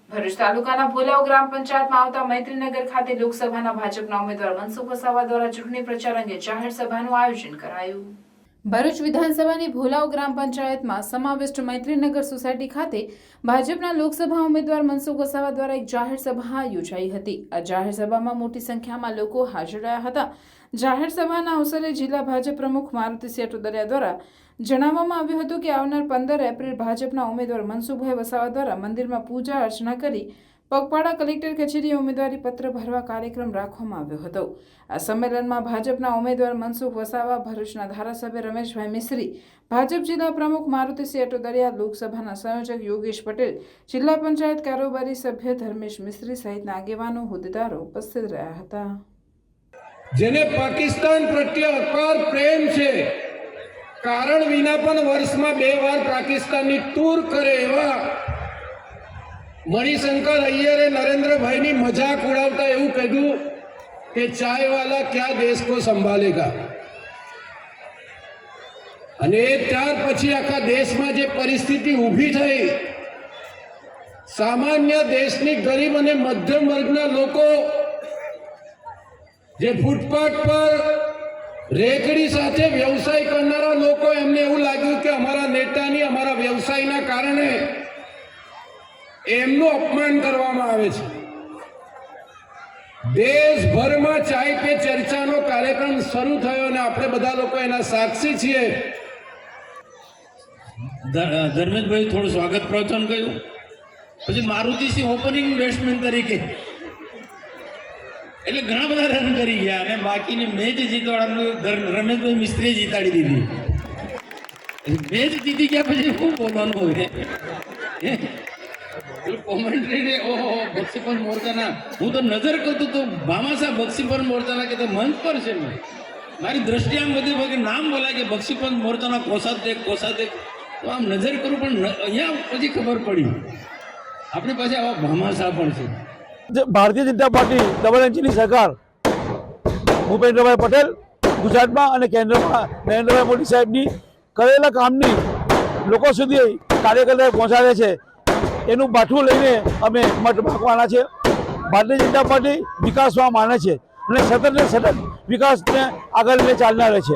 ભરૂચ તાલુકાના ભોલાવ ગ્રામ પંચાયતમાં આવતા મૈત્રીનગર ખાતે લોકસભાના ભાજપના ઉમેદવાર મનસુખ વસાવા દ્વારા ચૂંટણી પ્રચાર અંગે જાહેર સભાનું આયોજન કરાયું। ભરૂચ વિધાનસભાની ભોલાવ ગ્રામ પંચાયતમાં સમાવિષ્ટ મૈત્રીનગર સોસાયટી ખાતે ભાજપના લોકસભા ઉમેદવાર મનસુખ વસાવા દ્વારા એક જાહેર સભા યોજાઈ હતી। આ જાહેર સભામાં મોટી સંખ્યામાં લોકો હાજર રહ્યા હતા। જાહેર સભાના અવસરે જિલ્લા ભાજપ પ્રમુખ મારુતિસિંહ અટોદરિયા દ્વારા જણાવવામાં આવ્યું હતું કે આવનાર 15 એપ્રિલ ભાજપના ઉમેદવાર મનસુખભાઈ વસાવા દ્વારા મંદિરમાં પૂજા અર્ચના કરી પગપાળા કલેક્ટર કચેરીએ ઉમેદવારી પત્ર ભરવા કાર્યક્રમ રાખવામાં આવ્યો હતો। આ સંમેલનમાં ભાજપના ઉમેદવાર મનસુખ વસાવા, ભરૂચના ધારાસભ્ય રમેશભાઈ મિસ્ત્રી, ભાજપ જિલ્લા પ્રમુખ મારુતિસિંહ અટોદરિયા, લોકસભાના સંયોજક યોગેશ પટેલ, જિલ્લા પંચાયત કારોબારી સભ્ય ધર્મેશ મિસ્ત્રી સહિતના આગેવાનો હોદ્દેદારો ઉપસ્થિત રહ્યા હતા। જેને પાકિસ્તાન પ્રત્યે અપાર પ્રેમ છે, કારણ વિના પણ વર્ષમાં 2 વાર પાકિસ્તાનની ટૂર કરે એવા મણિશંકર અય્યરે નરેન્દ્રભાઈની મજાક ઉડાવતા એવું કહ્યું કે ચાય વાલા ક્યાં દેશ કો સંભાળેગા। અને ત્યાર પછી આખા દેશમાં જે પરિસ્થિતિ ઊભી થઈ, સામાન્ય દેશની ગરીબ અને મધ્યમ વર્ગના લોકો જે ફૂટપાથ પર રેકડી સાથે વ્યવસાય કરનારા લોકો, એમને એવું લાગ્યું કે અમારા નેતાની, અમારા વ્યવસાયના કારણે એમનું અપમાન કરવામાં આવે છે। દેશભરમાં ચાય પે ચર્ચાનો કાર્યક્રમ શરૂ થયો અને આપણે બધા લોકો એના સાક્ષી છીએ। ધર્મેશભાઈ થોડું સ્વાગત પ્રવચન કર્યું, પછી મારુતિસિંહ ઓપનિંગ બેટ્સમેન તરીકે એટલે ઘણા બધા રન કરી ગયા અને બાકીની મેચ જીતવાળાનું રમેશભાઈ મિસ્ત્રીએ જીતાડી દીધી। મેચ જીતી ગયા પછી શું બોલવાનું હોય? કોમેન્ટ્રીને ઓહો બક્ષીપંચ મોરચાના, હું તો નજર કરતો તો ભામાસા બક્ષીપંચ મોરચાના કે મંચ પર છે, મારી દ્રષ્ટિ આમ બધી વગર નામ બોલાય કે બક્ષીપંચ મોરચાના કોસાદેક તો આમ નજર કરું, પણ અહીંયા પછી ખબર પડી આપણી પાસે આવા ભામાસા પણ છે। ભારતીય જનતા પાર્ટી ડબલ એન્જિનની સરકાર ભૂપેન્દ્રભાઈ પટેલ ગુજરાતમાં અને કેન્દ્રમાં નરેન્દ્રભાઈ મોદી સાહેબની કરેલા કામની લોકો સુધી કાર્યકર્તાએ પહોંચાડે છે, એનું બાઠું લઈને અમે મત માગવાના છે। ભારતીય જનતા પાર્ટી વિકાસમાં માને છે અને સતત ને સતત વિકાસને આગળ લઈને ચાલનાર છે।